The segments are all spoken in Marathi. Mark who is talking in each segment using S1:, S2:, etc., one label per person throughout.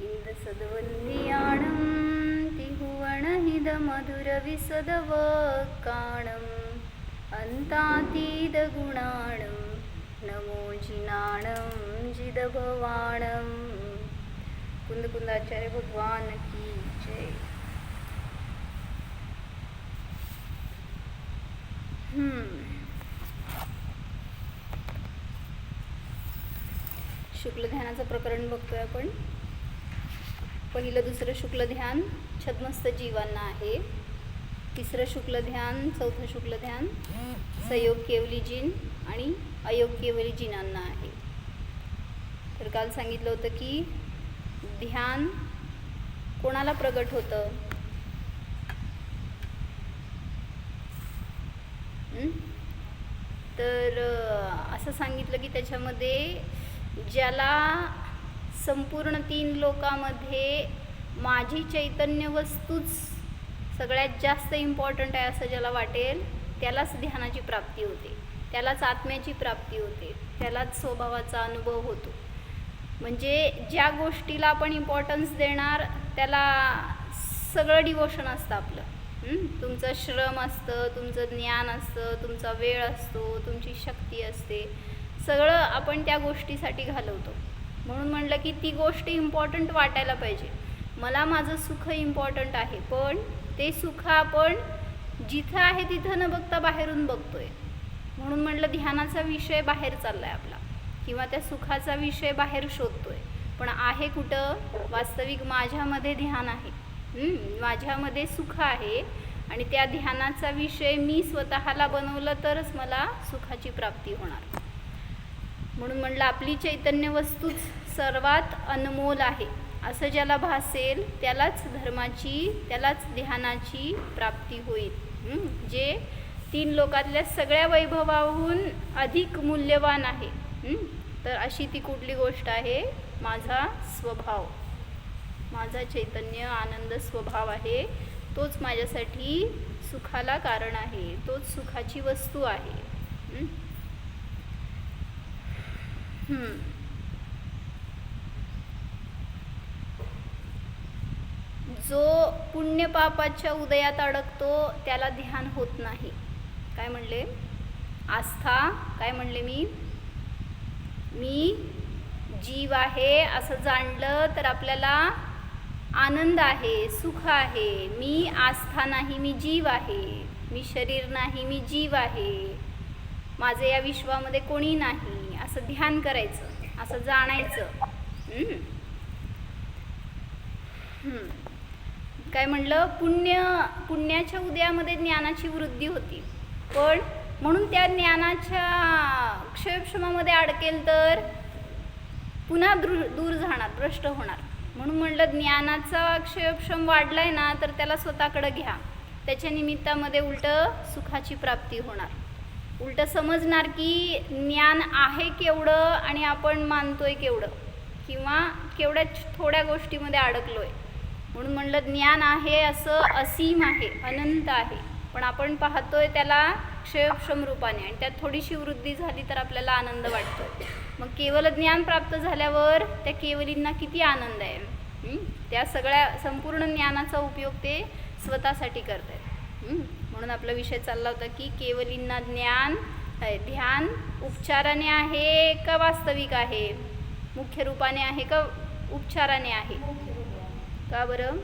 S1: इंदसद्वन्द्याणं तिहुवणहिदमधुरविसदवकाणम् अन्तातीतगुणाणं नमो जिनाणं जिदभवाणं। कुंदकुंदाचार्य भगवान की जय। शुक्ल ध्यानाचं प्रकरण बघतोय आपण। पहिलं दुसरं शुक्ल ध्यान छद्मस्त जीवांना आहे। तिसरं शुक्ल ध्यान, चौथं शुक्ल ध्यान संयोग केवली जिन आणि अयोग केवली जिनांना आहे। तर काल सांगितलं होतं की ध्यान कोणाला प्रगट होतं? तर असं सांगितलं की त्याच्यामध्ये ज्याला संपूर्ण 3 लोकांमध्ये माझी चैतन्य वस्तूच सगळ्यात जास्त इम्पॉर्टंट आहे असं ज्याला वाटेल त्यालाच ध्यानाची प्राप्ती होते, त्यालाच आत्म्याची प्राप्ती होते, त्यालाच स्वभावाचा अनुभव होतो। म्हणजे ज्या गोष्टीला आपण इम्पॉर्टन्स देणार त्याला सगळं डिवोशन असतं आपलं। तुमचं श्रम असतं, तुमचं ज्ञान असतं, तुमचा वेळ असतो, तुमची शक्ती असते, सगळं आपण त्या गोष्टीसाठी घालवतो। म्हणून म्हणलं की ती गोष्ट इम्पॉर्टंट वाटायला पाहिजे। मला माझं सुख इम्पॉर्टंट आहे, पण ते सुख आपण जिथं आहे तिथं न बघता बाहेरून बघतोय। म्हणून म्हणलं ध्यानाचा विषय बाहेर चाललाय आपला, किंवा त्या सुखाचा विषय बाहेर शोधतोय, पण आहे कुठं? वास्तविक माझ्यामध्ये ध्यान आहे, माझ्यामध्ये सुख आहे, आणि त्या ध्यानाचा विषय मी स्वतःला बनवलं तरच मला सुखाची प्राप्ती होणार। म्हणून म्हणलं आपली चैतन्य वस्तूच सर्वात अनमोल आहे असं ज्याला भासेल त्यालाच धर्माची, त्यालाच ध्यानाची प्राप्ती होईल, जे 3 लोकातल्या सगळ्या वैभवाहून अधिक मूल्यवान आहे। तर अशी ती कुठली गोष्ट आहे? माझा स्वभाव, माझा चैतन्य आनंद स्वभाव आहे, तोच माझ्यासाठी सुखाला कारण आहे, तोच सुखाची वस्तू आहे। जो पुण्य पापाच्या उदयात अडकतो त्याला ध्यान होत नाही। काय म्हणले? आस्था काय म्हणले? मी जीव आहे असं जाणलं तर आपल्याला आनंद आहे, सुख आहे। मी आस्था नाही, मी जीव आहे। मी शरीर नाही, मी जीव आहे। माझे या विश्वामध्ये कोणी नाही असं ध्यान करायचं, असं जाणायचं। काय म्हणलं? पुण्याच्या उदयामध्ये ज्ञानाची वृद्धी होती, पण म्हणून त्या ज्ञानाच्या क्षयक्षमामध्ये अडकेल तर पुन्हा दूर जाणार, भ्रष्ट होणार। म्हणून म्हणलं ज्ञानाचा क्षयक्षम वाढलाय ना तर त्याला स्वतःकडे घ्या, त्याच्या निमित्तामध्ये उलट सुखाची प्राप्ती होणार। उलट समजणार की ज्ञान आहे केवढं आणि आपण मानतोय केवढं, किंवा केवढ्या थोड्या गोष्टीमध्ये अडकलोय। म्हणून म्हणलं ज्ञान आहे असं असीम आहे, अनंत आहे, पण आपण पाहतोय त्याला क्षयक्षम रूपाने, आणि त्यात थोडीशी वृद्धी झाली तर आपल्याला आनंद वाटतो। मग केवल ज्ञान प्राप्त झाल्यावर त्या केवलींना किती आनंद आहे, त्या सगळ्या संपूर्ण ज्ञानाचा उपयोग ते स्वतःसाठी करतात। म्हणून आपला विषय चालला होता की केवलींना ध्यान उपचाराने आहे का वास्तविक आहे, मुख्य रूपाने आहे का उपचाराने आहे? का बरं?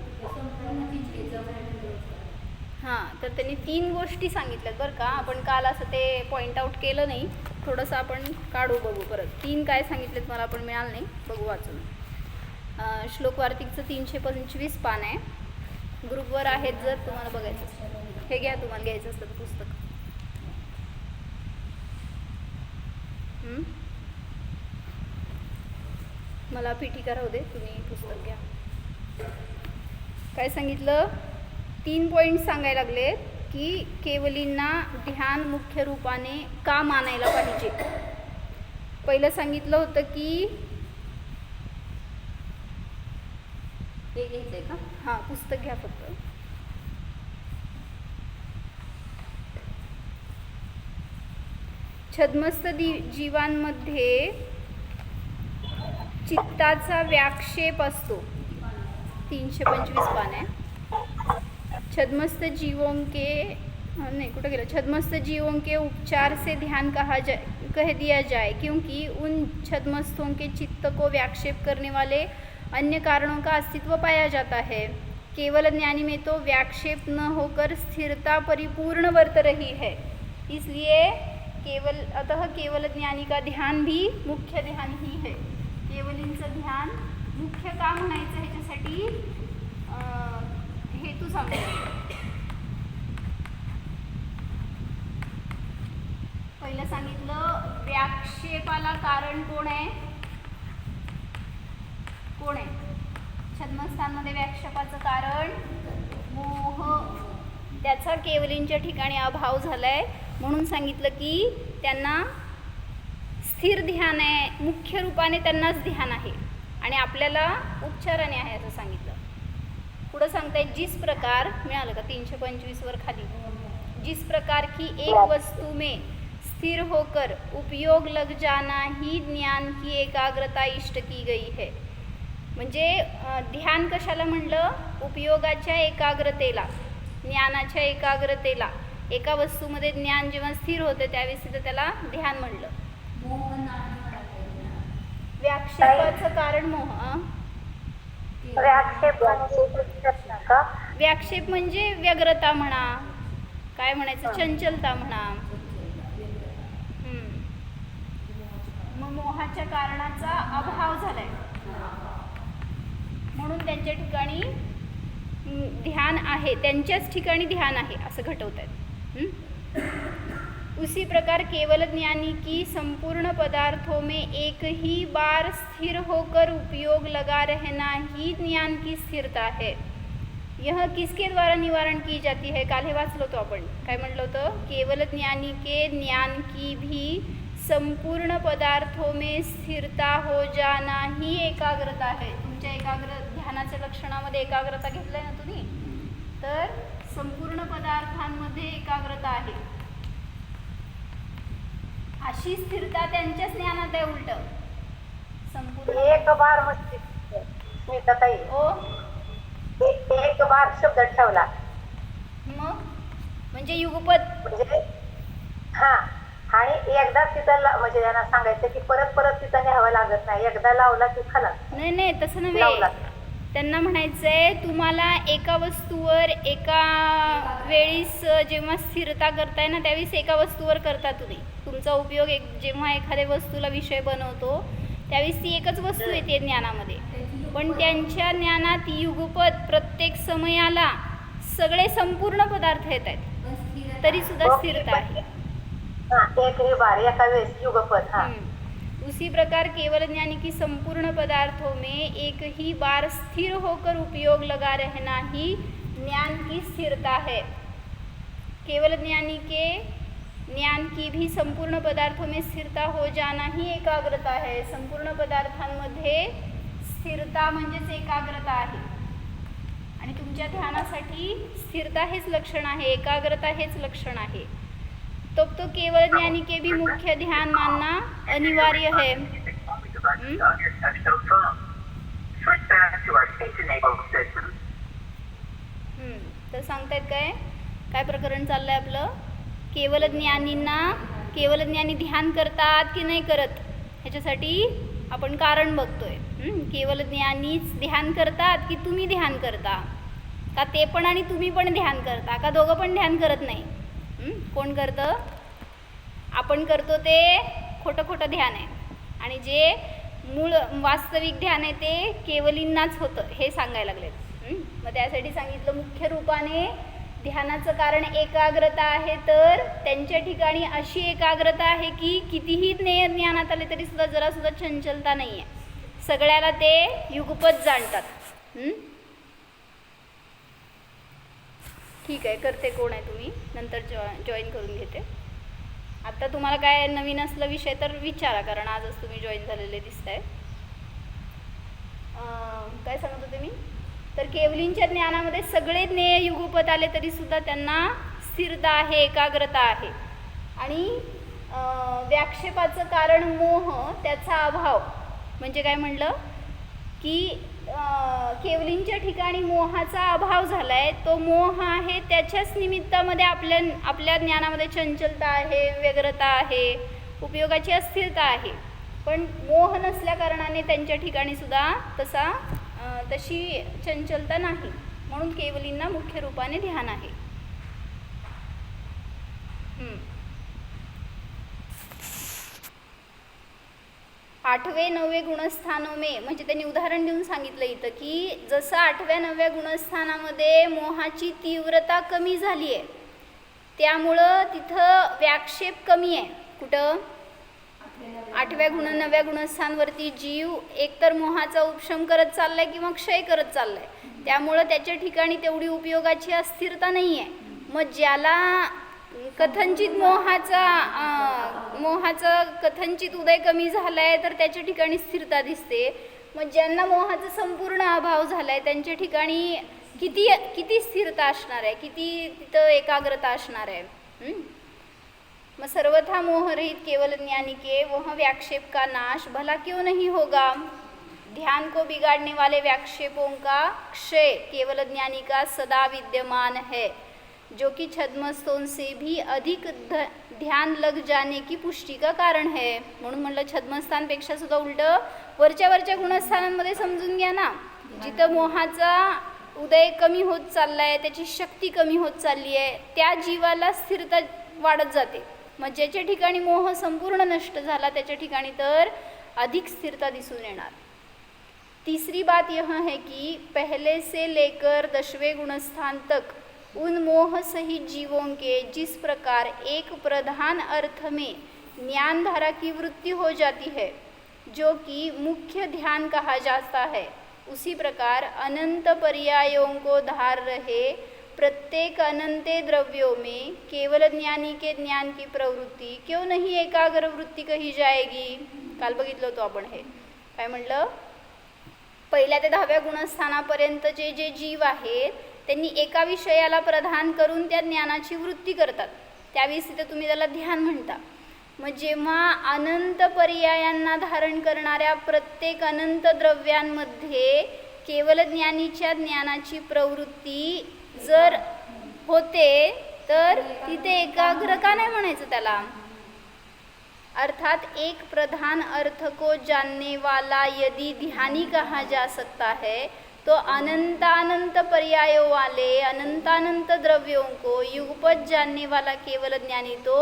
S1: तर त्यांनी 3 गोष्टी सांगितल्यात बरं का। आपण काल असं ते पॉईंट आउट केलं नाही, थोडंसं आपण काढू बघू परत। 3 काय सांगितलेत मला पण मिळालं नाही, बघू वाचून। श्लोक वार्तिकचं 325 पान आहे, ग्रुपवर आहेत जर तुम्हाला बघायचं असेल। हे घ्या, तुम्हाला घ्यायचं असतं पुस्तक। मला पीठिका राहू दे, तुम्ही पुस्तक घ्या। काय सांगितलं? 3 पॉईंट सांगायला लागले की केवलींना ध्यान मुख्य रूपाने का मानायला पाहिजे। पहिलं सांगितलं होतं की हे घ्यायचंय का? पुस्तक घ्या फक्त। छद्मस्त जीवांमध्ये चित्ताचा व्याक्षेप असतो, 325 पान आहे. छद्मस्त जीवों के नहीं कुछ गिरा, छद्मस्त जीवों के उपचार से ध्यान कह दिया जाए, क्योंकि उन छद्मस्तों के चित्त को व्याक्षेप करने वाले अन्य कारणों का अस्तित्व पाया जाता है. केवल ज्ञानी में तो व्याक्षेप न होकर स्थिरता परिपूर्ण वर्त रही है. इसलिए अतः केवल ज्ञानी का ध्यान भी मुख्य ध्यान ही है. केवलींचं ध्यान मुख्य का म्हणायचं ह्याच्यासाठी हेतू सांगतो. पहिलं सांगितलं व्याक्षेपाला कारण कोण आहे. छद्मस्थानमध्ये व्याक्षेपाचं कारण मोह. त्याचा केवलींच्या ठिकाणी अभाव झालाय म्हणून सांगितलं की त्यांना स्थिर ध्यान आहे, मुख्य रूपाने त्यांनाच ध्यान आहे आणि आपल्याला उपचाराने आहे असं सांगितलं. पुढं सांगताय जिस प्रकार, मिळालं का 325 वर खाली, जिस प्रकार की एक वस्तु में स्थिर होकर उपयोग लग जाना ही ज्ञान की एकाग्रता इष्ट की गई है. म्हणजे ध्यान कशाला म्हणलं, उपयोगाच्या एकाग्रतेला, ज्ञानाच्या एकाग्रतेला. एका वस्तूमध्ये ज्ञान जेव्हा स्थिर होते त्यावेळेस तिथं त्याला ध्यान म्हणलं. व्याक्षेपाचं कारण मोह. व्याक्षेप म्हणजे व्यग्रता म्हणा, काय म्हणायचं, चंचलता म्हणा. मग मोहाच्या कारणाचा अभाव झालाय म्हणून त्यांच्या ठिकाणी ध्यान आहे, त्यांच्याच ठिकाणी ध्यान आहे असं घटवत आहेत. उसी प्रकार केवल ज्ञानी की संपूर्ण पदार्थों में एक ही बार स्थिर होकर उपयोग लगा रहना ही ज्ञान की स्थिरता है. यह किसके द्वारा निवारण की जाती है. काल हे वाचलो होतो आपण, काय म्हणलं होतं, केवल ज्ञानी के ज्ञान की भी संपूर्ण पदार्थों में स्थिरता हो जाना ही एकाग्रता है. तुमच्या ध्यानाच्या लक्षणामध्ये एकाग्रता घेतलंय ना तुम्ही, तर संपूर्ण पदार्थांमध्ये एकाग्रता आहे. अशी स्थिरता त्यांच्याच ज्ञानात आहे. उलट संपूर्ण
S2: एक बार स्मिताताई एक बार शब्द ठेवला
S1: मग म्हणजे युगपद
S2: म्हणजे हा, आणि एकदा तिथं म्हणजे त्यांना सांगायचं की परत परत तिथं न्यावं लागत नाही, एकदा लावला की खाला.
S1: नाही तसं नव्हे, त्यांना म्हणायचंय तुम्हाला एका वस्तूवर एका वेळीस जेव्हा स्थिरता करताय ना त्यावेळेस एका वस्तूवर करता तुम्ही. तुमचा उपयोग जेव्हा एखाद्या वस्तूला विषय बनवतो त्यावेळेस ती एकच वस्तू येते ज्ञानामध्ये, पण त्यांच्या ज्ञानात युगपद प्रत्येक समयाला सगळे संपूर्ण पदार्थ येत आहेत तरी सुद्धा स्थिरता आहे.
S2: एक ही बार एका वेळेस युगपद.
S1: उसी प्रकार केवल ज्ञानी की संपूर्ण पदार्थों में एक ही बार स्थिर होकर उपयोग लगा रहना ही ज्ञान की स्थिरता है. केवल ज्ञानी के ज्ञान की भी संपूर्ण पदार्थों में स्थिरता हो जाना ही एकाग्रता है. संपूर्ण पदार्थांमध्ये स्थिरता म्हणजेच एकाग्रता आहे आणि तुमच्या ध्यानासाठी स्थिरता हेच लक्षण आहे, एकाग्रता हेच लक्षण आहे. तो केवल ज्ञानी के भी मुख्य ध्यान मानना अनिवार्य है. तर सांगतायत काय प्रकरण चाललंय आपलं. केवल ज्ञानी ध्यान करतात की नाही करत ह्याच्यासाठी आपण कारण बघतोय. केवल ज्ञानीच ध्यान करतात की तुम्ही ध्यान करता, का ते पण आणि तुम्ही पण ध्यान करता, का दोघं पण ध्यान करत नाही. कोण करतं, आपण करतो ते खोटं ध्यान आहे आणि जे मूळ वास्तविक ध्यान आहे ते केवलींनाच होतं हे सांगायला लागलेत. मग त्यासाठी सांगितलं मुख्य रूपाने ध्यानाचं कारण एकाग्रता आहे, तर त्यांच्या ठिकाणी अशी एकाग्रता आहे की कितीही ज्ञानात आले तरी सुद्धा जरासुद्धा चंचलता नाही आहे, सगळ्याला ते युगपद जाणतात. ठीक आहे, करते कोण आहे तुम्ही नंतर जॉईन करून घेते. आता तुम्हाला काय नवीन असलं विषय तर विचारा, कारण आजच तुम्ही जॉईन झालेले दिसताय. काय सांगत होते मी, तर केवलींच्या ज्ञानामध्ये सगळे ज्ञेय युगपद आले तरी सुद्धा त्यांना स्थिरता आहे, एकाग्रता आहे. आणि व्याक्षेपाचं कारण मोह, त्याचा अभाव. म्हणजे काय म्हणलं की केवलींच्या ठिकाणी मोहाचा अभाव झालाय, तो मोह आहे त्याच्याच निमित्तामध्ये आपल्या ज्ञानामध्ये चंचलता आहे, व्यग्रता आहे, उपयोगाची अस्थिरता आहे. पण मोह नसल्या कारणाने त्यांच्या ठिकाणी सुद्धा तशी चंचलता नाही. म्हणून केवलींना मुख्य रूपाने ध्यान आहे. आठवे नववे गुणस्थानो में, म्हणजे त्यांनी उदाहरण देऊन सांगितलं इथं की जसं 8व्या 9व्या गुणस्थानामध्ये मोहाची तीव्रता कमी झाली आहे, त्यामुळं तिथं व्याक्षेप कमी आहे. कुठं? 8व्या 9व्या गुणस्थानवरती जीव एकतर मोहाचा उपशम करत चाललाय किंवा क्षय करत चाललाय, त्यामुळं त्याच्या ठिकाणी तेवढी उपयोगाची अस्थिरता नाही आहे. मग ज्याला कथनचित मोहाचा कथनचित उदय कमी झालाय तर त्याच्या ठिकाणी स्थिरता दिसते. मग ज्यांना मोहाचा संपूर्ण अभाव झालाय त्यांच्या ठिकाणी किती स्थिरता असणार आहे, किती तिथं एकाग्रता असणार आहे. मग सर्वथा मोहरहित केवल ज्ञानी के वह व्याक्षेप का नाश भला क्यों नहीं होगा. ध्यान को बिगाड़ने वाले व्याक्षेपों का क्षय केवल ज्ञानी का सदा विद्यमान है, जो कि छद्मस्तों से भी अधिक ध्यान लग जाने की पुष्टि का कारण है. म्हणून म्हणलं छद्मस्थानपेक्षा सुद्धा उलट वरच्या गुणस्थानांमध्ये समजून घ्या ना. जिथं मोहाचा उदय कमी होत चाललाय, त्याची शक्ती कमी होत चालली आहे, त्या जीवाला स्थिरता वाढत जाते. मग ज्याच्या ठिकाणी मोह संपूर्ण नष्ट झाला त्याच्या ठिकाणी तर अधिक स्थिरता दिसून येणार. तीसरी बात यह है कि पहले से लेकर 10वें गुणस्थान तक उन मोह सहित जीवों के जिस प्रकार एक प्रधान अर्थ में ज्ञान धारा की वृत्ति हो जाती है, जो कि मुख्य ध्यान कहा जाता है, उसी प्रकार अनंत पर्यायों को धार रहे प्रत्येक अनंते द्रव्यों में केवल ज्ञानी के ज्ञान की प्रवृत्ति क्यों नहीं एकाग्र वृत्ति कही जाएगी. काल बघितलं होतं आपण. हे काय म्हणलं, पहिल्या ते 10व्या गुणस्थानापर्यंतचे जे जीव आहेत त्यांनी एका विषयाला प्रधान करून त्या ज्ञानाची वृत्ती करतात, त्यावेळेस तिथे तुम्ही त्याला ध्यान म्हणता. मग जेव्हा अनंत पर्यायांना धारण करणाऱ्या प्रत्येक अनंत द्रव्यांमध्ये केवल ज्ञानीच्या ज्ञानाची प्रवृत्ती जर होते तर तिथे एकाग्र का नाही म्हणायचं त्याला. अर्थात एक प्रधान अर्थ को जानने वाला यदि ध्यानी कहा जा सकता है, तो अनंत पर्यायों वाले अनंत द्रव्यों को युगपत जानने वाला केवल ज्ञानी तो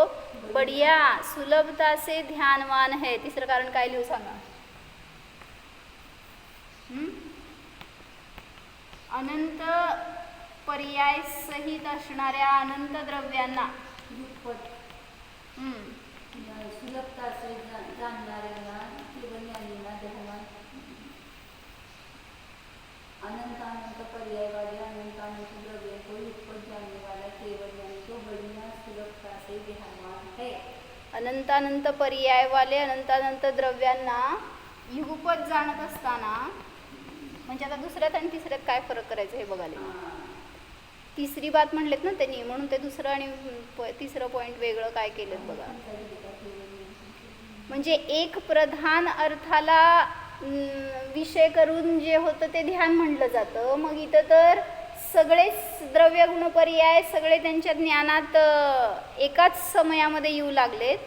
S1: बढ़िया सुलभता से ध्यानवान है. तिसरं कारण काय लिहू सांगा. अनंत पर्याय सहित असणाऱ्या अनंत द्रव्यांना
S3: सुलभता से जाणणाऱ्यांना केवळ ज्ञानींना ध्यानवान. अनंत पर्याय वाले अनंत द्रव्यों को युगपत जानने वाला केवल ज्ञानी तो बढ़िया सुलभता से ध्यानवान है.
S1: अनंत पर्याय वाले अनंत द्रव्यांना युगपत जाणत असताना, म्हणजे आता दुसऱ्यात आणि तिसऱ्यात काय फरक करायचं हे बघायला. तिसरी बात म्हणलेत ना त्यांनी, म्हणून ते दुसरं आणि तिसरं पॉईंट वेगळं काय केलं बघा. म्हणजे एक प्रधान अर्थाला विषय करून जे होतं ते ध्यान म्हटलं जातं. मग इथं तर सगळेच द्रव्य गुणपर्याय सगळे त्यांच्या ज्ञानात एकाच समयामध्ये येऊ लागलेत.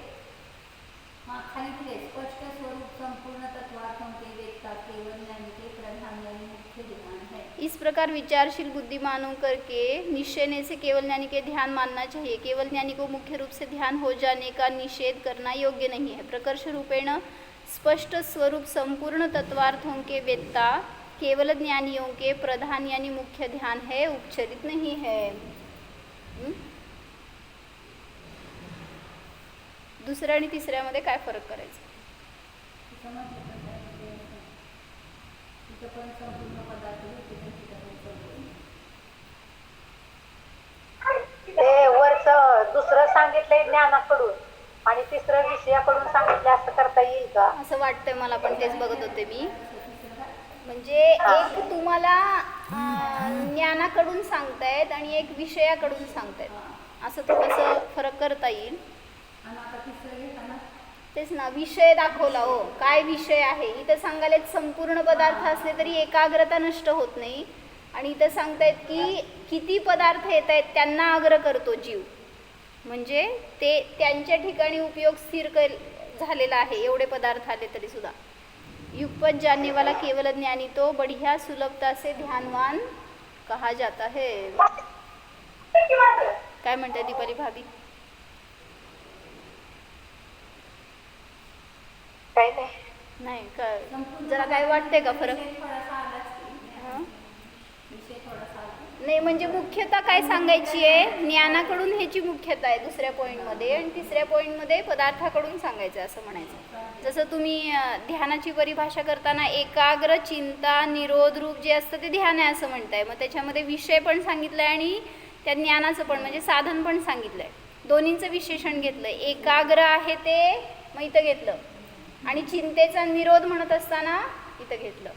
S3: स्पष्ट स्वरूप संपूर्ण तत्वार्थों के वेत्ता केवल ज्ञानी के प्रधान यानी मुख्य ध्यान है.
S1: इस प्रकार विचारशील बुद्धिमानों करके निश्चय से केवल ज्ञानी के ध्यान मानना चाहिए. केवल ज्ञानी को मुख्य रूप से ध्यान हो जाने का निषेध करना योग्य नहीं है. प्रकर्ष रूपेण स्पष्ट स्वरूप संपूर्ण तत्वार्थों के वेत्ता केवल ज्ञानियों के प्रधान यानी मुख्य ध्यान है, उपचरित नहीं है. दुसऱ्या आणि तिसऱ्यामध्ये काय फरक करायचा.
S2: ते वरचं दुसरं सांगितलंय ज्ञानाकडून आणि तिसरं विषयाकडून सांगितलं, असं करता येईल का.
S1: असं वाटतंय मला, पण तेच बघत होते मी. म्हणजे एक तुम्हाला ज्ञानाकडून सांगतायत आणि एक विषयाकडून सांगतायत, असं थोडंसं फरक करता येईल. तेच ना, विषय दाखवला हो, काय विषय आहे. इथं सांगायला संपूर्ण पदार्थ असले तरी एकाग्रता नष्ट होत नाही. आणि इथं सांगतायत की किती पदार्थ येत आहेत त्यांना आग्रह करतो जीव, म्हणजे ते त्यांच्या ठिकाणी उपयोग स्थिर झालेला आहे. एवढे पदार्थ आले तरी सुद्धा. युगपत जानने वाला केवल ज्ञानी तो बढ़िया सुलभता से ध्यानवान कहा जाता है. काय म्हणते दीपाली भाभी?
S2: काही नाही.
S1: नाही का, जरा काय वाटते का फरक?
S3: विषय थोडासा आलाच की.
S1: हं?
S3: विषय थोडासा आला.
S1: नाही म्हणजे मुख्यता काय सांगायची आहे, ज्ञानाकडून ह्याची मुख्यता आहे दुसऱ्या पॉईंटमध्ये, आणि तिसऱ्या पॉईंटमध्ये पदार्थाकडून सांगायचं असं म्हणायचं. जसं तुम्ही ध्यानाची परिभाषा करताना एकाग्र चिंता निरोध रूप जे असतं ते ध्यान आहे असं म्हणताय. मग त्याच्यामध्ये विषय पण सांगितलं आहे आणि त्या ज्ञानाचं पण म्हणजे साधन पण सांगितलं आहे. दोन्हींचं विशेषण घेतलं. एकाग्र आहे ते मग इथं घेतलं, आणि चिंतेचा निरोध म्हणत असताना इथं घेतलं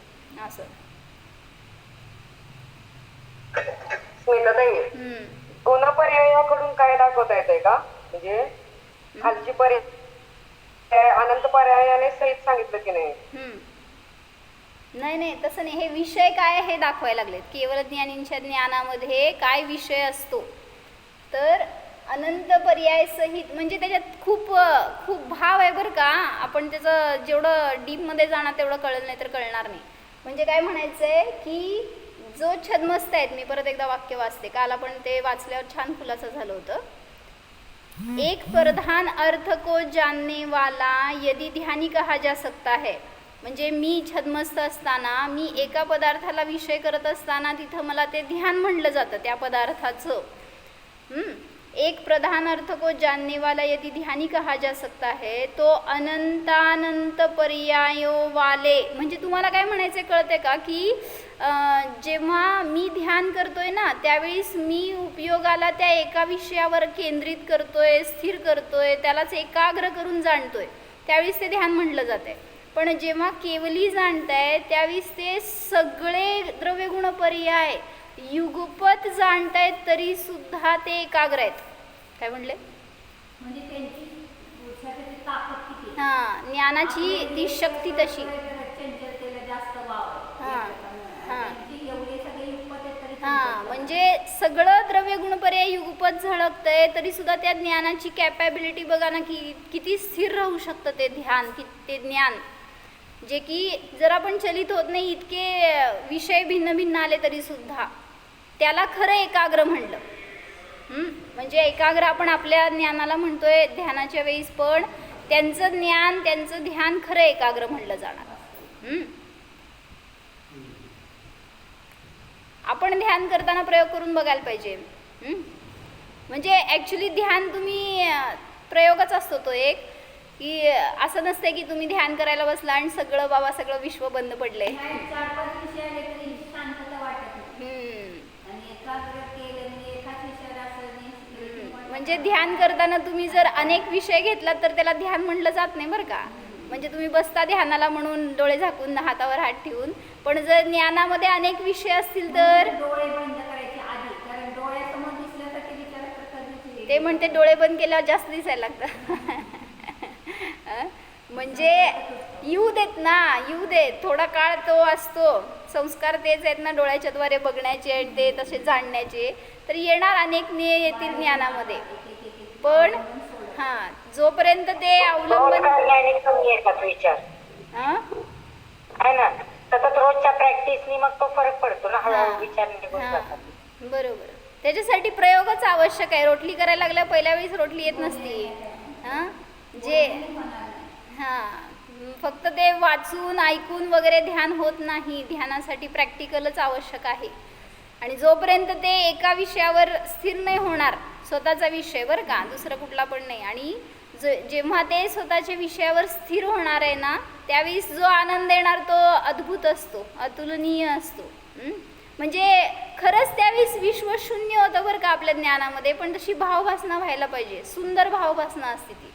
S1: असं.
S4: स्मिताताई, गुणपर्यायाकडून काय दाखवता येतंय का? म्हणजे खालची पर्याय अनंत पर्यायाने सहित सांगितलं की नाही?
S1: नाही नाही, तसं नाही. हे विषय काय हे दाखवायला लागलेत. केवळ ज्ञानींच्या ज्ञानामध्ये काय विषय असतो, तर अनंत पर्याय सहित, म्हणजे त्याच्यात खूप खूप भाव आहे बरं का. आपण त्याचं जेवढं डीपमध्ये जाणार तेवढं कळलं नाही तर कळणार नाही. म्हणजे काय म्हणायचं आहे की जो छद्मस्त आहेत, मी परत एकदा वाक्य वाचते, काल आपण ते वाचल्यावर छान खुलासा झालं होतं. एक प्रधान अर्थ को जानने वाला यदि ध्यानी कहा जा सकता है. म्हणजे मी छद्मस्त असताना, मी एका पदार्थाला विषय करत असताना तिथं मला ते ध्यान म्हणलं जातं त्या पदार्थाचं. एक प्रधान अर्थ को जानने वाला यदि ध्यानी कहा जा सकता है तो अनंतानंत पर्यायों वाले. म्हणजे तुम्हाला काय म्हणायचं कळते का की जेव्हा मी ध्यान करतोय ना त्यावेळेस मी उपयोगाला त्या एका विषयावर केंद्रित करतोय, स्थिर करतोय, त्यालाच एकाग्र करून जाणतोय, त्यावेळेस ते ध्यान म्हटलं जातंय. पण जेव्हा केवली जाणताय त्यावेळेस ते सगळे द्रव्यगुण पर्याय युगपत जाणतायत तरी सुद्धा ते एकाग्र आहेत. काय म्हणले?
S3: म्हणजे त्यांची पुरुषाची ताकद किती,
S1: ज्ञानाची ती शक्ती तशी.
S3: चंचलतेला जास्त वाव आहे. त्यांची एवढे सगळे युगपत आहेत तरी
S1: म्हणजे सगळं द्रव्यगुण पर्याय युगपत झळकतंय तरी सुद्धा त्या ज्ञानाची कॅपॅबिलिटी बघा ना की किती स्थिर राहू शकतं ते ध्यान, ते ज्ञान, जे की जर आपण चलित होत नाही, इतके विषय भिन्न भिन्न आले तरी सुद्धा त्याला खरं एकाग्र म्हणलं. म्हणजे एकाग्र आपण आपल्या ज्ञानाला म्हणतोय ध्यानाच्या वेळेस, पण त्यांचं ज्ञान, त्यांचं ध्यान खरं एकाग्र म्हणलं जाणार. आपण ध्यान करताना प्रयोग करून बघायला पाहिजे. म्हणजे ॲक्च्युली ध्यान तुम्ही प्रयोगच असतो तो एक, की असं नसतं की तुम्ही ध्यान करायला बसला आणि सगळं बाबा सगळं विश्व बंद पडले.
S3: 4-5 विषय आले तरी शांतता वाटत नाही. आणि एकाग्र केलं म्हणजे एकाच विषयाला असं नाही.
S1: म्हणजे ध्यान करताना तुम्ही जर अनेक विषय घेतलात तर त्याला ध्यान म्हणलं जात नाही बरं का. म्हणजे तुम्ही बसता ध्यानाला म्हणून डोळे झाकून हातावर हात ठेवून, पण जर ज्ञानामध्ये अनेक विषय असतील तर
S3: डोळे बंद करायचे आधी, कारण डोळ्यासमोर दिसलं तर ते विचार करतात.
S1: ते म्हणते डोळे बंद केल्यावर जास्त दिसायला लागतं. म्हणजे येऊ देत ना, येऊ देत, थोडा काळ तो असतो. संस्कार तेच आहेत ना डोळ्याच्या द्वारे बघण्याचे आणि ते तसे जाणण्याचे, तर येणार अनेक येतील ज्ञानामध्ये. पण जोपर्यंत ते अवलंबन
S4: विचार आहे ना, सतत रोजच्या प्रॅक्टिसनी मग तो फरक पडतो ना, हळूहळू विचार निघून जातात.
S1: बरोबर. त्याच्यासाठी प्रयोगच आवश्यक आहे. रोटली करायला लागल्या पहिल्या वेळेस रोटली येत नसती. फक्त ते वाचून ऐकून वगैरे ध्यान होत नाही. ध्यानासाठी प्रॅक्टिकलच आवश्यक आहे. आणि जोपर्यंत ते एका विषयावर स्थिर नाही होणार, स्वतःचा विषय बरं का, दुसरा कुठला पण नाही, आणि जेव्हा ते स्वतःच्या विषयावर स्थिर होणार आहे ना त्यावेळेस जो आनंद येणार तो अद्भुत असतो, अतुलनीय असतो. म्हणजे खरंच त्यावेळेस विश्व शून्य होतं बरं का आपल्या ज्ञानामध्ये, पण तशी भावभासना व्हायला पाहिजे. सुंदर भावभासना असते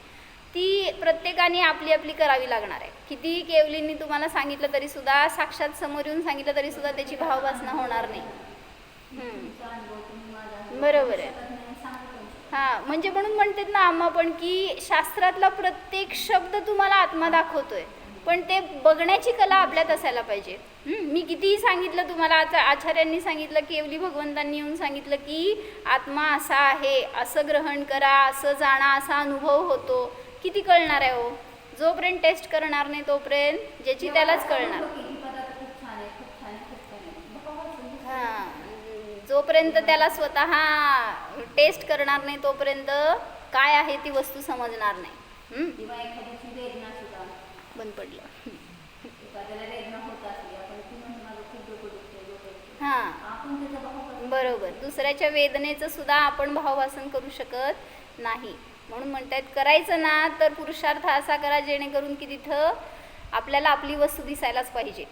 S1: ती प्रत्येकाने आपली आपली करावी लागणार आहे. किती केवलींनी तुम्हाला सांगितलं तरी सुद्धा, साक्षात समोर येऊन सांगितलं तरी सुद्धा त्याची भावभासना होणार नाही. बरोबर आहे. हा म्हणजे म्हणून म्हणतात ना आम्हा पण की शास्त्रातला प्रत्येक शब्द तुम्हाला आत्मा दाखवतोय, पण ते बघण्याची कला आपल्यात असायला पाहिजे. मी कितीही सांगितलं तुम्हाला, आता आचार्यांनी सांगितलं, केवली भगवंतांनी येऊन सांगितलं की आत्मा असा आहे, असं ग्रहण करा, असं जाणा, असा अनुभव होतो, किती कळणार आहे हो? जोपर्यंत टेस्ट करणार नाही तोपर्यंत ज्याची त्यालाच कळणार.
S3: ही पदार्थ खूप छान आहे, खूप छान आहे, खूप छान आहे. भावाचं
S1: हां, जोपर्यंत त्याला स्वतः टेस्ट करणार नाही तोपर्यंत काय आहे ती वस्तू समजणार नाही.
S3: किंवा एखाद्याची वेदना सुद्धा,
S1: बंद पडलं.
S3: एखाद्याला वेदना होत असली, आपण ती म्हणतो माझं खूप डोकं दुखतंय, डोकं दुखतंय.
S1: हां,
S3: आपण त्याचा भाव
S1: बरोबर. दुसऱ्याच्या वेदनेचं सुद्धा आपण भावभासन करू शकत नाही. म्हणून म्हणतात करायचं ना तर पुरुषार्थ असा करा जेणेकरून की तिथं आपल्याला आपली वस्तू दिसायलाच पाहिजे.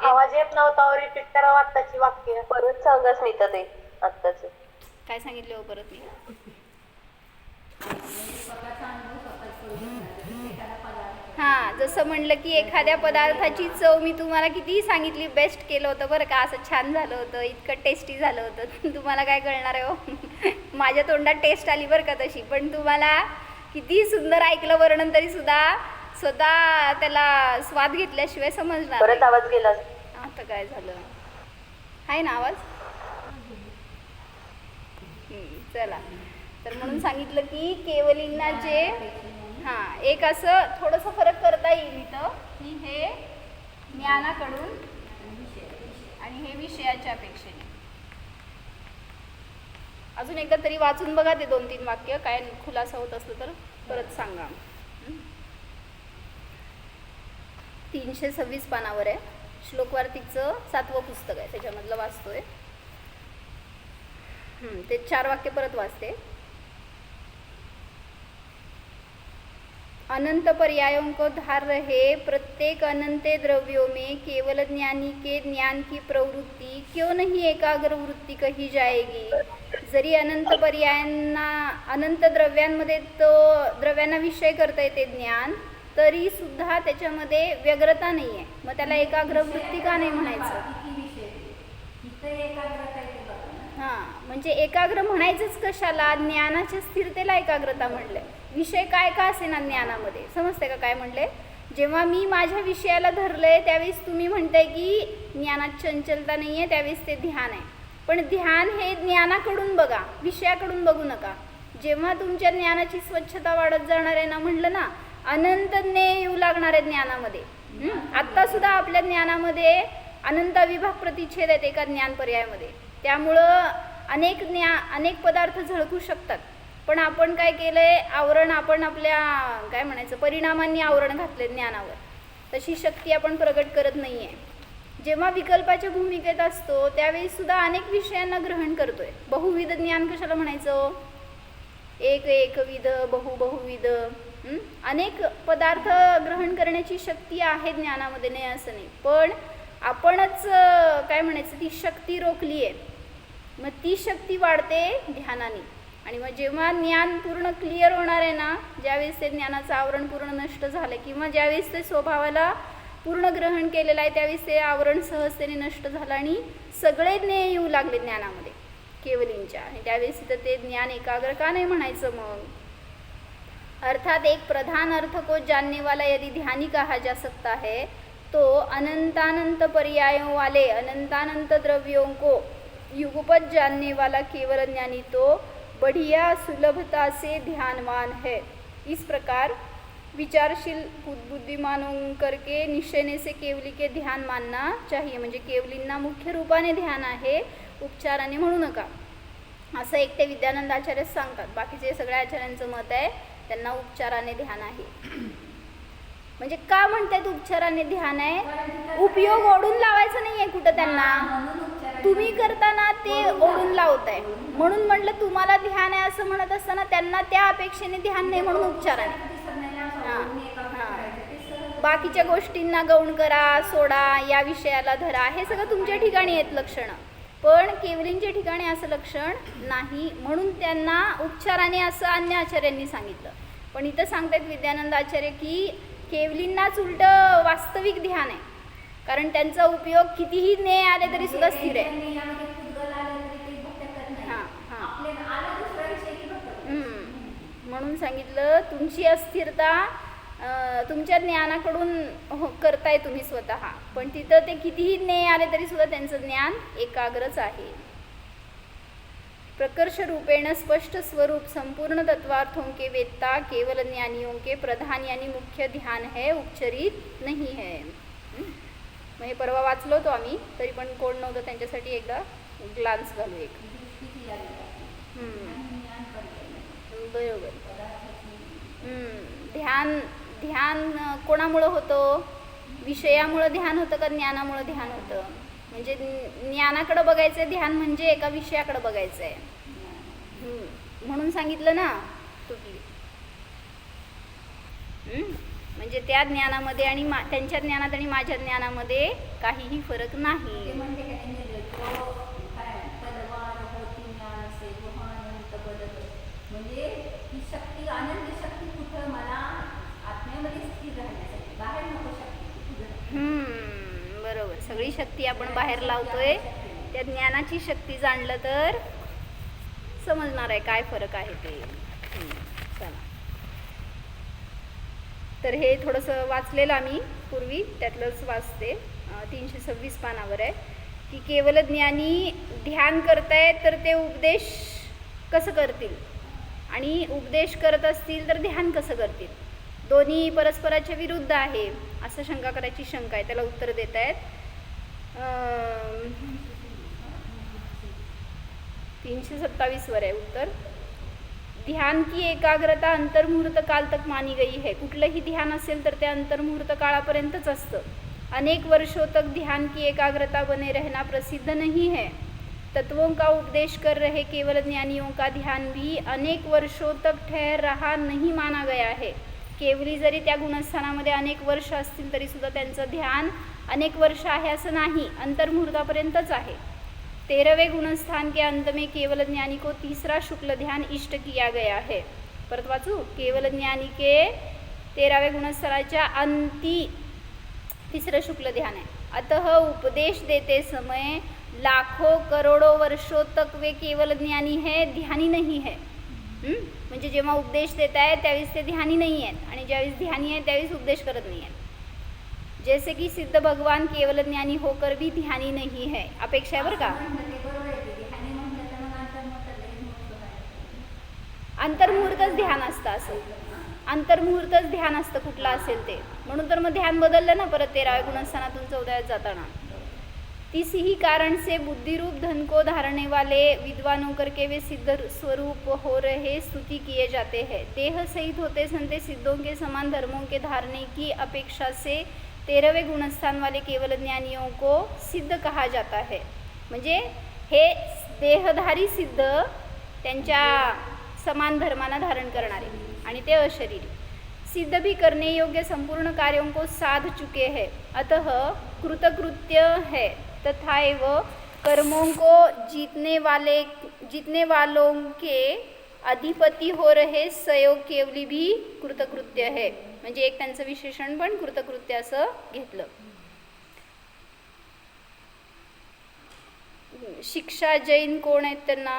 S2: आवाज येत नव्हता, रिपीट करावं आत्ताची वाक्य.
S5: परत सांगा स्मिता ते आत्ताच.
S1: काय सांगितलं हो परत मी?
S3: स्वतःचा अनुभव स्वतःच करू शकणार. एखादा पदार्थ
S1: हां, जसं म्हणलं की एखाद्या पदार्थाची चव मी तुम्हाला कितीही सांगितली, बेस्ट केलं होतं बरं का, असं छान झालं होतं, इतकं टेस्टी झालं होतं, तुम्हाला काय कळणार आहे हो? माझ्या तोंडात टेस्ट आली बरं का तशी, पण तुम्हाला किती सुंदर ऐकलं वर्णन तरी सुद्धा स्वतः त्याला स्वाद घेतल्याशिवाय समजणार
S5: परत
S1: नाही.
S5: आवाज गेला.
S1: आता काय झालं आहे ना आवाज? चला, तर म्हणून सांगितलं की केवलींना जे हां एक असं थोडंसं फरक करता येईल इथं की हे ज्ञानाकडून आणि हे विषयाच्या अपेक्षेने. अजून एकदा तरी वाचून बघा ते 2-3 वाक्य, काय खुलासा होत असलं तर परत सांगा. 326 पानावर आहे, श्लोकवार्तिकचं 7वं पुस्तक आहे, त्याच्यामधलं वाचतोय. ते 4 वाक्य परत वाचते. अनंत पर्यायों को धार रहे प्रत्येक अनंते द्रव्यों में केवल ज्ञानी के ज्ञान की प्रवृत्ति क्यों नहीं एकाग्र वृत्ती कही जाएगी. जरी अनंत पर्यायांना, अनंत द्रव्यांमध्ये तो द्रव्यांना विषय करता येते ज्ञान, तरी सुद्धा त्याच्यामध्ये व्यग्रता नाही आहे, मग त्याला एकाग्र वृत्ती का नाही म्हणायचं?
S3: किती विषय इथं एकाग्रता आहे ते बघा ना.
S1: हां, म्हणजे एकाग्र म्हणायचंच कशाला? ज्ञानाच्या स्थिरतेला एकाग्रता म्हणलंय. विषय काय का असे ना ज्ञानामध्ये, समजते का काय म्हणले? जेव्हा मी माझ्या विषयाला धरलंय त्यावेळेस तुम्ही म्हणताय की ज्ञानात चंचलता नाही आहे, त्यावेळेस ते ध्यान आहे. पण ध्यान हे ज्ञानाकडून बघा, विषयाकडून बघू नका. जेव्हा तुमच्या ज्ञानाची स्वच्छता वाढत जाणार आहे ना, म्हणलं ना अनंत ज्ञेय येऊ लागणार आहे ज्ञानामध्ये. आत्ता सुद्धा आपल्या ज्ञानामध्ये अनंत विभाग प्रतिच्छेद आहेत एका ज्ञान पर्यायामध्ये, त्यामुळं अनेक पदार्थ झळकू शकतात. पण आपण काय केलंय, आवरण आपण आपल्या काय म्हणायचं परिणामांनी आवरण घातले ज्ञानावर, तशी शक्ती आपण प्रगट करत नाही आहे. जेव्हा विकल्पाच्या भूमिकेत असतो त्यावेळी सुद्धा अनेक विषयांना ग्रहण करतोय. बहुविध ज्ञान कशाला म्हणायचं? एकविध, बहुविध, अनेक पदार्थ ग्रहण करण्याची शक्ती आहे ज्ञानामध्ये, नाही असं नाही. पण आपणच काय म्हणायचं ती शक्ती रोखली आहे. मग ती शक्ती वाढते ध्यानाने. आणि मग जेव्हा ज्ञान पूर्ण क्लिअर होणार आहे ना, ज्यावेळेस ते ज्ञानाचं आवरण पूर्ण नष्ट झालं, किंवा ज्यावेळेस ते स्वभावाला पूर्ण ग्रहण केलेलं आहे, त्यावेळेस ते आवरण सहजतेने नष्ट झालं आणि सगळे ज्ञेय येऊ लागले ज्ञानामध्ये केवलींच्या. आणि त्यावेळेस तिथं ते ज्ञान एकाग्र का नाही म्हणायचं मग? अर्थात एक प्रधान अर्थ को जानने वाला यदि ध्यानी कहा जा सकता है तो अनंतानंत पर्यायों वाले अनंतानंत द्रव्यों को युगपत जानने वाला केवल ज्ञानी तो बढ़िया सुलभता से ध्यानवान है. इस प्रकार विचारशील बुद्धिमानों करके निश्चयने से केवली के ध्यान मानना चाहिए. म्हणजे केवलींना मुख्य रूपाने ध्यान आहे, उपचाराने म्हणू नका, असं एक ते विद्यानंद आचार्य सांगतात. बाकीचे सगळ्या आचार्यांचं मत आहे त्यांना उपचाराने ध्यान आहे. म्हणजे का म्हणतात उपचाराने ध्यान आहे? उपयोग ओढून लावायचं नाही आहे कुठं त्यांना, तुम्ही करताना ते ओढून लावताय. म्हणून म्हटलं तुम्हाला ध्यान आहे असं म्हणत असताना त्यांना त्या अपेक्षेने ध्यान नाही, म्हणून उपचाराने. बाकीच्या गोष्टींना गौण करा, सोडा, या विषयाला धरा, हे सगळं तुमच्या ठिकाणी आहेत लक्षणं, पण केवलींच्या ठिकाणी असं लक्षण नाही, म्हणून त्यांना उपचाराने असं अन्य आचार्यांनी सांगितलं. पण इथं सांगतात विद्यानंद आचार्य की केवलींनाच उलट वास्तविक ध्यान आहे, कारण त्यांचा उपयोग कितीही ज्ञेय आले तरी सुद्धा स्थिर आहे. म्हणून सांगितलं तुमची अस्थिरता तुमच्या ज्ञानाकडून करताय तुम्ही स्वतः, पण तिथं ते कितीही ज्ञेय आले तरी सुद्धा त्यांचं ज्ञान एकाग्रच आहे. प्रकर्ष रूपेण स्पष्ट स्वरूप संपूर्ण तत्वार्थों के वेत्ता केवल ज्ञानियों के प्रधान यानी मुख्य ध्यान है, उपचरित नहीं है. मग हे परवा वाचलो होतो आम्ही, तरी पण कोण नव्हतं त्यांच्यासाठी एकदा ग्लान्स घालू एक.
S3: दृष्टी ती लागली जाते. आणि ज्ञान पडलेलं.
S1: बरोबर.
S3: पदार्थाची
S1: ध्यान कोणामुळं होतं? विषयामुळं ध्यान होतं का ज्ञानामुळं ध्यान होतं? म्हणजे ज्ञानाकडं बघायचं आहे ध्यान म्हणजे एका विषयाकडं बघायचं आहे. म्हणून सांगितलं ना तुटली. म्हणजे त्या ज्ञानामध्ये आणि त्यांच्या ज्ञानात आणि माझ्या ज्ञानामध्ये काहीही फरक
S3: ते
S1: नाही.
S3: म्हणते का त्यांनी जो काय तलवार होती ज्ञान असे अनंत बदल, म्हणजे ही शक्ती अनंत शक्ती कुठं मला आत्म्यामध्ये स्थिर राहण्यासाठी, बाहेर नको शक्ती.
S1: बरोबर. सगळी शक्ती आपण बाहेर लावतोय. त्या ज्ञानाची शक्ती जाणलं तर समजणार आहे काय फरक आहे ते. चला, तर हे थोडंसं वाचलेलं आम्ही पूर्वी, त्यातलंच वाचते. 326 पानावर आहे की केवल ज्ञानी ध्यान करतायत तर ते उपदेश कसं करतील, आणि उपदेश करत असतील तर ध्यान कसं करतील. दोन्ही परस्पराच्या विरुद्ध आहे असं शंका करायची शंका आहे. त्याला उत्तर देत आहेत 327 वर आहे उत्तर. ध्यान की एकाग्रता अंतर्मुहूर्त काल तक मानी गई है. कुठलंही ध्यान असेल तर ते अंतर्मुहूर्त काळापर्यंतच असतं. अनेक वर्षों तक ध्यान की एकाग्रता बने रहना प्रसिद्ध नहीं है. तत्वों का उपदेश कर रहे केवल ज्ञानियों का ध्यान भी अनेक वर्षों तक ठहर रहा नहीं माना गया है. केवली जरी त्या गुणस्थानामध्ये अनेक वर्ष असतील तरी सुद्धा त्यांचं ध्यान अनेक वर्ष आहे असं नाही, अंतर्मुहूर्तापर्यंतच आहे. 13वें गुणस्थान के अंत में केवल ज्ञानी को तीसरा शुक्ल ध्यान इष्ट किया गया है. परत वाचू. केवल ज्ञानी के 13व्या गुणस्थानाच्या अंती तीसरं शुक्ल ध्यान आहे. अतः उपदेश देते समय लाखों करोड़ों वर्षों तक वे केवल ज्ञानी है, ध्यानी नहीं है. म्हणजे जेव्हा उपदेश देत आहेत त्यावेळेस ते ध्यानी नाही आहेत, आणि ज्यावेळेस ध्यानी आहे त्यावेळेस उपदेश करत नाही आहेत. जैसे की सिद्ध भगवान केवल ज्ञानी होकर भी ध्यानी नहीं है. अपेक्षा आहे बरं का. अंतर्मुहूर्तच ध्यान असतं. असं अंतर्मुहूर्तच ध्यान असतं कुठलं असेल ते. म्हणून तर मग ध्यान बदललं ना परत 13व्या गुणस्थानातून 14व्यात जाताना. इसी ही कारण से बुद्धिरूप धन को धारने वाले विद्वानों करके वे सिद्ध स्वरूप हो रहे स्तुति किए जाते हैं. देह सहित होते संते सिद्धों के समान धर्मों के धारने की अपेक्षा से 13वें गुणस्थान वाले केवल ज्ञानियों को सिद्ध कहा जाता है. म्हणजे हे देहधारी सिद्ध त्यांच्या समान धर्माना धारण करणारे, आणि ते अशरीरी. सिद्ध भी करने योग्य संपूर्ण कार्यों को साध चुके हैं, अतः कृतकृत्य है. तथा एवं कर्मों को जीतने वालों के अधिपती हो रहे सहयोग केवली भी कृतकृत्य है. म्हणजे एक त्यांचं विशेषण पण कृतकृत्य असं घेतलं. शिक्षा जैन कोण आहेत त्यांना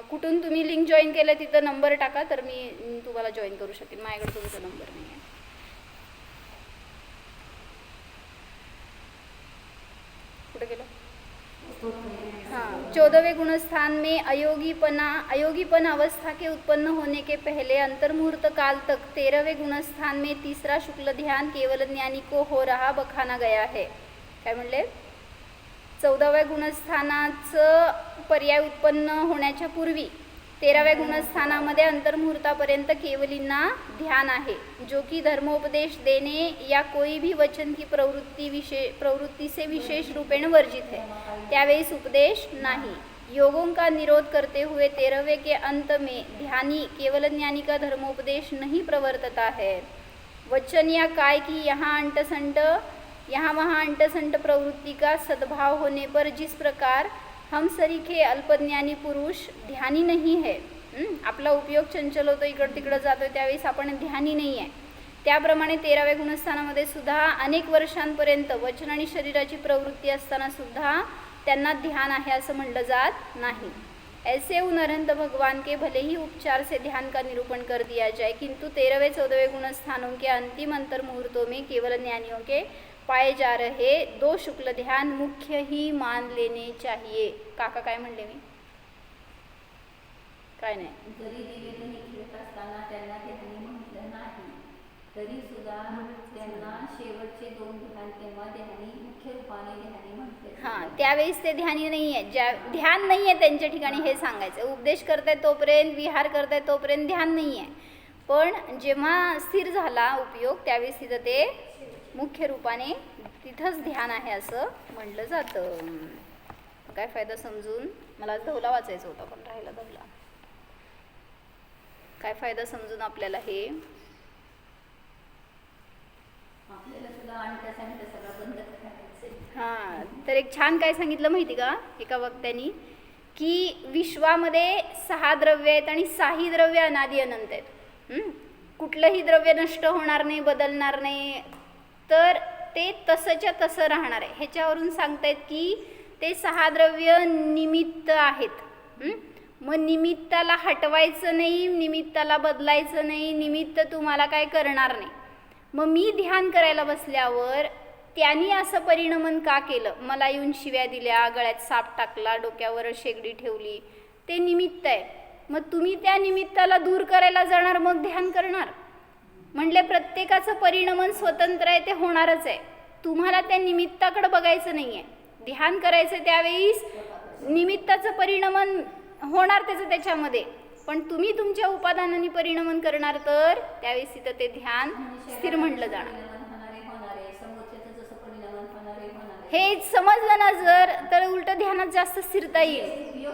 S1: कुठून तुम्ही लिंक जॉईन केलं तिथं नंबर टाका, तर मी तुम्हाला जॉईन करू शकेन. माझ्याकडे तुमचा नंबर नाही आहे. कुठे गेलं? हाँ. 14वें गुणस्थान में अयोगीपन अवस्था के उत्पन्न होने के पहले अंतर्मुहूर्त काल तक 13वें गुणस्थान में तीसरा शुक्ल ध्यान केवल ज्ञानी को हो रहा बखाना गया है. काय म्हणले? 14व्या गुणस्थानाचं पर्याय उत्पन्न होण्याच्या पूर्वी 13व्या गुणस्थानामध्ये अंतर्मुहूर्तापर्यंत केवलींना ध्यान आहे, जो कि धर्मोपदेश देने या कोई भी वचन की प्रवृत्ति से विशेष रूपेण वर्जित है. त्यावेळेस उपदेश नाही. योगों का निरोध करते हुए 13वें के अंत में ध्यानी केवल ज्ञानी का धर्मोपदेश नहीं प्रवर्तता है. वचन या काय की यहाँ वहाँ अंटसंट प्रवृत्ति का सद्भाव होने पर जिस प्रकार हम सरीखे अल्पज्ञानी पुरुष ध्यानी नहीं है, आपला उपयोग चंचल होतो, इकडं तिकडं जातोय, त्यावेळेस आपण ध्यानी नाही आहे. त्याप्रमाणे 13व्या गुणस्थानामध्ये सुद्धा अनेक वर्षांपर्यंत वचन आणि शरीराची प्रवृत्ती असताना सुद्धा त्यांना ध्यान आहे असं म्हणलं जात नाही. ऐसे उन अनंत भगवान के भले ही उपचार से ध्यान का निरूपण कर दिया जाए, किंतु 13वें 14वें गुण स्थानों के अंतिम अंतर मुहूर्तों में केवल ज्ञानियों के पाए जा रहे 2 शुक्ल ध्यान मुख्य ही मान लेने चाहिए. काका काय म्हणले मी? काय नाही.
S3: जरी दिवेने खेळत असताना त्यांना ध्यानी म्हटलं नाही तरी सुद्धा त्यांना शेवटचे 2 ध्यान तेव्हा ध्यानी मुख्य रूपाने ध्यानी म्हटले.
S1: हां, त्यावेळेस ते ध्यानी नाही आहे, ज्या ध्यान नाही आहे त्यांच्या ठिकाणी हे सांगायचं. उपदेश करताय तोपर्यंत, विहार करताय तोपर्यंत ध्यान नाही आहे, पण जेव्हा स्थिर झाला उपयोग त्यावेळेस तिथं ते मुख्य रूपाने तिथंच ध्यान आहे असं म्हटलं जातं. काय फायदा समजून? मला धवला वाचायचा होता पण राहिला धवला. काय फायदा समजून आपल्याला हे?
S3: आपल्याला सुद्धा आणता सांगता सगळं बंद करायचं.
S1: हां, तर एक छान काय सांगितलं माहिती का एका वक्त्यांनी, की विश्वामध्ये 6 द्रव्य आहेत आणि 6ही द्रव्य अनादि अनंत आहेत. कुठलंही द्रव्य नष्ट होणार नाही, बदलणार नाही, तर ते तसंच्या तसं राहणार आहे. ह्याच्यावरून सांगतायत की ते 6 द्रव्य निमित्त आहेत. मग निमित्ताला हटवायचं नाही, निमित्ताला बदलायचं नाही, निमित्त तुम्हाला काय करणार नाही. मग मी ध्यान करायला बसल्यावर त्यांनी असं परिणमन का केलं? मला येऊन शिव्या दिल्या, गळ्यात साप टाकला, डोक्यावर शेगडी ठेवली, ते निमित्त आहे. मग तुम्ही त्या निमित्ताला दूर करायला जाणार, मग ध्यान करणार? म्हणले प्रत्येकाचं परिणमन स्वतंत्र आहे, ते होणारच आहे. तुम्हाला त्या निमित्ताकडे बघायचं नाही आहे. ध्यान करायचं त्यावेळीस निमित्ताचं परिणमन होणार त्याचं त्याच्यामध्ये, पण तुम्ही तुमच्या उपादानाने परिणमन करणार, तर त्यावेळेस तिथं ते ध्यान स्थिर म्हटलं जाणार. हे समजलं ना जर, तर उलट ध्यानात जास्त स्थिरता येईल.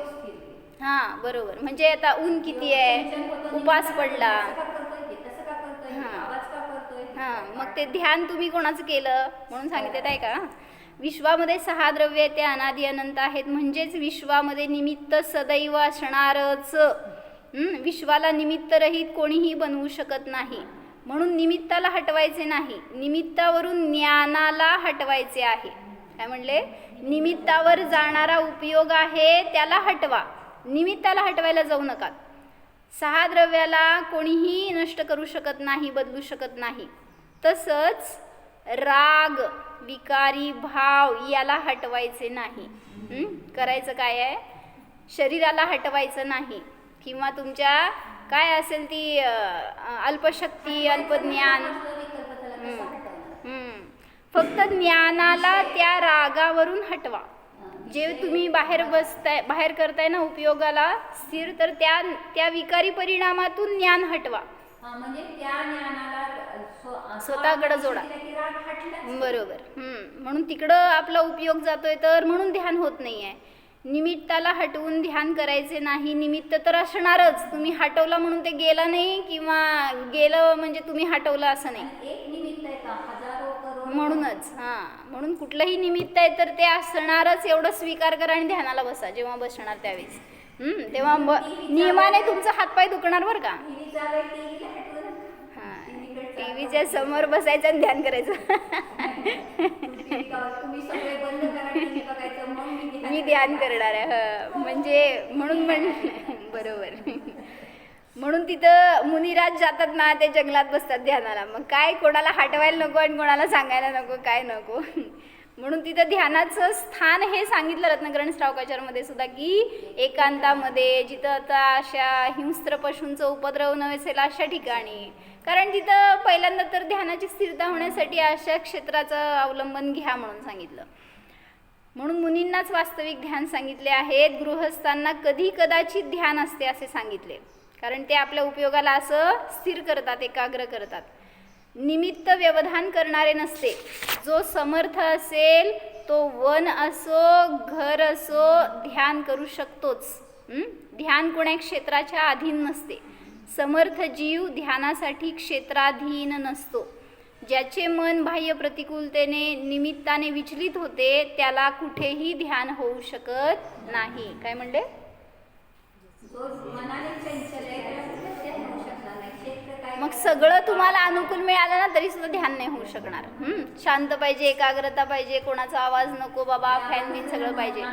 S1: हां, बरोबर. म्हणजे आता ऊन किती आहे, उपास पडला, हां, मग ते ध्यान तुम्ही कोणाचं केलं म्हणून सांगितलं आहे का? विश्वामध्ये 6 द्रव्य ते अनादि अनंत आहेत, म्हणजेच विश्वामध्ये निमित्त सदैव असणारच. विश्वाला निमित्तरहित कोणीही बनवू शकत नाही, म्हणून निमित्ताला हटवायचे नाही, निमित्तावरून ज्ञानाला हटवायचे आहे. काय म्हणले? निमित्तावर जाणारा उपयोग आहे त्याला हटवा, निमित्ताला हटवायला जाऊ नका. 6 द्रव्याला कोणीही नष्ट करू शकत नाही, बदलू शकत नाही. तसंच राग, विकारी भाव याला हटवायचे नाही. करायचं काय आहे? शरीराला हटवायचं नाही, किंवा तुमच्या काय असेल ती अल्पशक्ती, अल्पज्ञान, फक्त ज्ञानाला त्या रागावरून हटवा. जे तुम्ही बाहेर बसताय, बाहेर करताय ना उपयोगाला स्थिर, तर त्या विकारी परिणामातून ज्ञान हटवा,
S3: म्हणजे त्या ज्ञानाला
S1: स्वतःकडे जोडा. बरोबर. म्हणून तिकडं आपला उपयोग जातोय, तर म्हणून ध्यान होत नाही आहे. निमित्ताला हटवून ध्यान करायचे नाही. निमित्त तर असणारच, तुम्ही हटवला म्हणून ते गेलं नाही, किंवा गेलं म्हणजे तुम्ही हटवलं असं नाही.
S3: एक निमित्त आहे का हजारो करोड,
S1: म्हणूनच म्हणून कुठलंही निमित्त आहे तर ते असणारच, एवढं स्वीकार करा आणि ध्यानाला बसा. जेव्हा बसणार त्यावेळेस तेव्हा नियमाने तुमचा हातपाय दुखणार बरं का. टीव्हीच्या समोर बसायचं आणि ध्यान करायचं. मी ध्यान करणार आहे, म्हणजे म्हणून बरोबर. म्हणून तिथं मुनिराज जातात ना, ते जंगलात बसतात ध्यानाला. मग काय, कोणाला हटवायला नको आणि कोणाला सांगायला नको, काय नको. म्हणून तिथं ध्यानाचं स्थान हे सांगितलं रत्नकरण श्रावकाचारमध्ये सुद्धा, की एकांतामध्ये, जिथं आता अशा हिंस्त्र पशूंचा उपद्रव नसेल अशा ठिकाणी. कारण तिथं पहिल्यांदा तर ध्यानाची स्थिरता होण्यासाठी अशा क्षेत्राचं अवलंबन घ्या म्हणून सांगितलं. म्हणून मुनींनाच वास्तविक ध्यान सांगितले आहेत. गृहस्थांना कधी कदाचित ध्यान असते असे सांगितले, कारण ते आपल्या उपयोगाला असं स्थिर करतात, एकाग्र करतात. निमित्त व्यवधान करणारे नसते. जो समर्थ असेल तो वन असो, घर असो, ध्यान करू शकतोच. ध्यान कोण्या क्षेत्राच्या अधीन नसते. समर्थ जीव ध्यानासाठी क्षेत्राधीन नसतो. ज्याचे मन बाह्य प्रतिकूलतेने निमित्ताने विचलित होते त्याला कुठेही ध्यान होऊ शकत नाही. काय म्हणले? मग सगळं तुम्हाला अनुकूल मिळालं ना तरी सुद्धा ध्यान नाही होऊ शकणार. शांत पाहिजे, एकाग्रता पाहिजे, कोणाचा आवाज नको बाबा, फॅन बिन सगळं पाहिजे.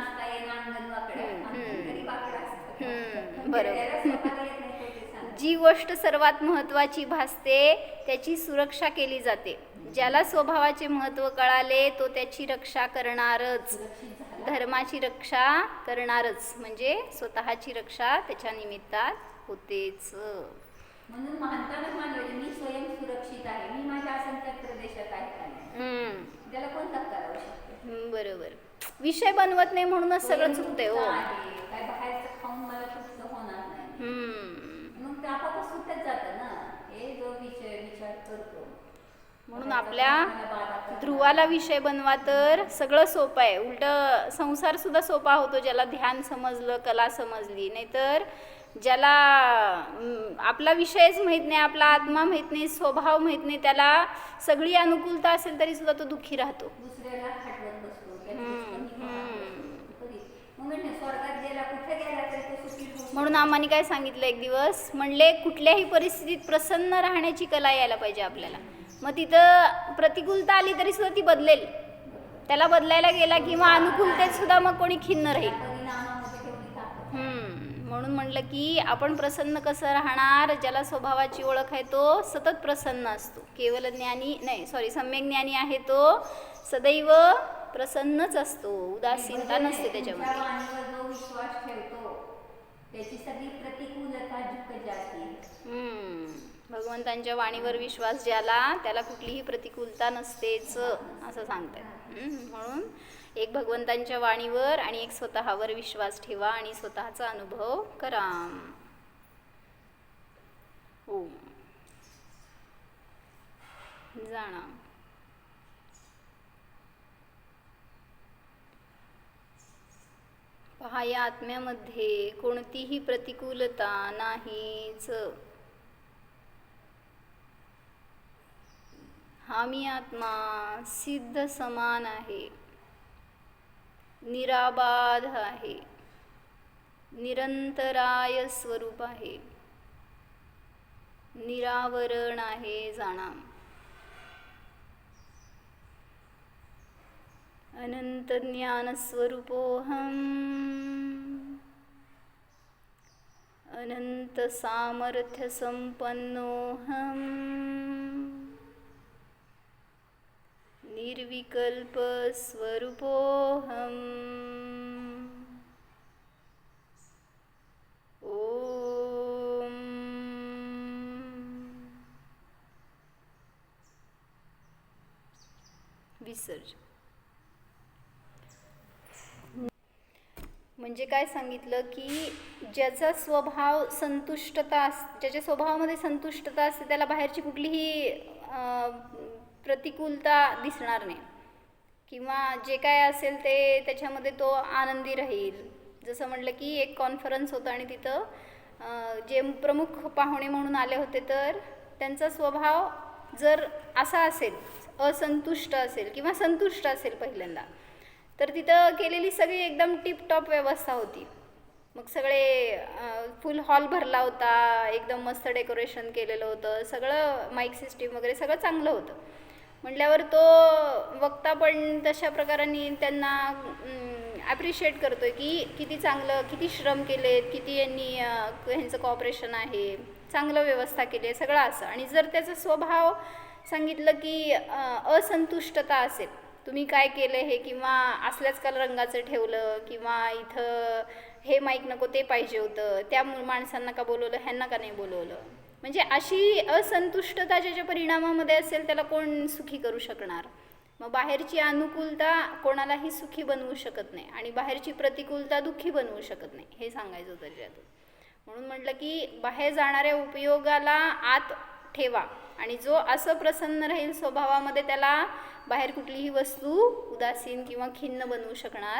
S1: बरोबर.
S3: त्याला स्वतःला येत नाही तो ते सांगा.
S1: जी गोष्ट सर्वात महत्त्वाची भासते त्याची सुरक्षा केली जाते. ज्याला स्वभावाचे महत्त्व कळाले तो त्याची रक्षा करणारच,
S3: सुरक्षित झाला.
S1: धर्माची रक्षा करणारच, म्हणजे स्वतःची रक्षा त्याच्या निमित्तात होतेच.
S3: म्हणून महानतानं मानलेलं मी स्वयं सुरक्षित आहे, मी माझ्या असंख्य प्रदेशात आहे का नाही, त्याला कोण धक्का लावू शकतो?
S1: बरोबर. विषय बनवत नाही म्हणूनच सगळं चुकतंय हो.
S3: काय बाहेरचं खाऊन मला तृप्त होणार नाही, मग ते आपापच सुटत जातं ना. हे जो विचार करतो
S1: म्हणून आपल्या ध्रुवाला विषय बनवा तर सगळं सोपं आहे. उलट संसार सुद्धा सोपा होतो ज्याला ध्यान समजलं, कला समजली. नाहीतर ज्याला आपला विषयच माहीत नाही, आपला आत्मा माहीत नाही, स्वभाव माहीत नाही, त्याला सगळी अनुकूलता असेल तरी सुद्धा तो दुःखी राहतो.
S3: दुसऱ्याला हटवत बसतो, म्हणून स्वर्गात गेला कुठे गेला तरी तो सुखी होऊ शकतो.
S1: म्हणून आम्हाने काय सांगितलं एक दिवस, म्हणले कुठल्याही परिस्थितीत प्रसन्न राहण्याची कला यायला पाहिजे आपल्याला. मग तिथं प्रतिकूलता आली तरी सुद्धा ती बदलेल, त्याला बदलायला गेला किंवा अनुकूलतेत सुद्धा मग कोणी खिन्न राहील.
S3: परिणामामध्ये तेवढी ताकद.
S1: म्हणून म्हटलं की आपण प्रसन्न कसं राहणार, ज्याला स्वभावाची ओळख आहे तो सतत प्रसन्न असतो. केवल ज्ञानी नाही सम्यक ज्ञानी आहे तो सदैव प्रसन्नच असतो, उदासीनता नसते त्याच्यामध्ये.
S3: तुमच्या वाणीवर जो विश्वास ठेवतो त्याची सगळी प्रतिकूलता झुकत जाते.
S1: भगवंतांच्या वाणीवर विश्वास ज्याला त्याला कुठलीही प्रतिकूलता नसतेच असं सांगतात. म्हणून एक भगवंतांच्या वाणीवर आणि एक स्वतःवर विश्वास ठेवा आणि स्वतःचा अनुभव करा. ओम जाणा. पहा, या आत्म्यामध्ये कोणतीही प्रतिकूलता नाहीच. हा मी आत्मा सिद्ध समान आहे, निराबाध आहे, निरंतराय स्वरूप आहे, निरावरण आहे. जाणा. अनंत ज्ञान स्वरूपोहम, अनंत सामर्थ्य संपन्नोहम, निर्विकल्प स्वरूपोहम. ओम. विसर्ज. म्हणजे काय सांगितलं की ज्याचा स्वभाव संतुष्टता ज्याच्या स्वभावामध्ये संतुष्टता असते त्याला बाहेरची कुठलीही प्रतिकूलता दिसणार नाही, किंवा जे काय असेल ते त्याच्यामध्ये तो आनंदी राहील. जसं म्हटलं की एक कॉन्फरन्स होतं आणि तिथं जे प्रमुख पाहुणे म्हणून आले होते तर त्यांचा स्वभाव जर असा असेल, असंतुष्ट असेल किंवा संतुष्ट असेल पहिल्यांदा, तर तिथं केलेली सगळी एकदम टिपटॉप व्यवस्था होती. मग सगळे फुल हॉल भरला होता, एकदम मस्त डेकोरेशन केलेलं होतं, सगळं माईक सिस्टीम वगैरे सगळं चांगलं होतं. म्हटल्यावर तो वक्ता पण तशा प्रकाराने त्यांना ॲप्रिशिएट करतो आहे की किती चांगलं, किती श्रम केलेत, किती यांनी ह्यांचं कॉपरेशन आहे, चांगलं व्यवस्था केली आहे, सगळं असं. आणि जर त्याचा स्वभाव सांगितलं की असंतुष्टता असेल, तुम्ही काय केलं हे, किंवा असल्याच काल रंगाचं ठेवलं, किंवा इथं हे माईक नको ते पाहिजे होतं, त्या माणसांना का बोलवलं, ह्यांना का नाही बोलवलं, म्हणजे अशी असंतुष्टता ज्याच्या परिणामामध्ये असेल त्याला कोण सुखी करू शकणार. मग बाहेरची अनुकूलता कोणालाही सुखी बनवू शकत नाही आणि बाहेरची प्रतिकूलता दुःखी बनवू शकत नाही, हे सांगायचं होतं त्याच्यातून. म्हणून म्हटलं की बाहेर जाणाऱ्या उपयोगाला आत ठेवा, आणि जो असं प्रसन्न राहील स्वभावामध्ये त्याला बाहेर कुठलीही वस्तू उदासीन किंवा खिन्न बनवू शकणार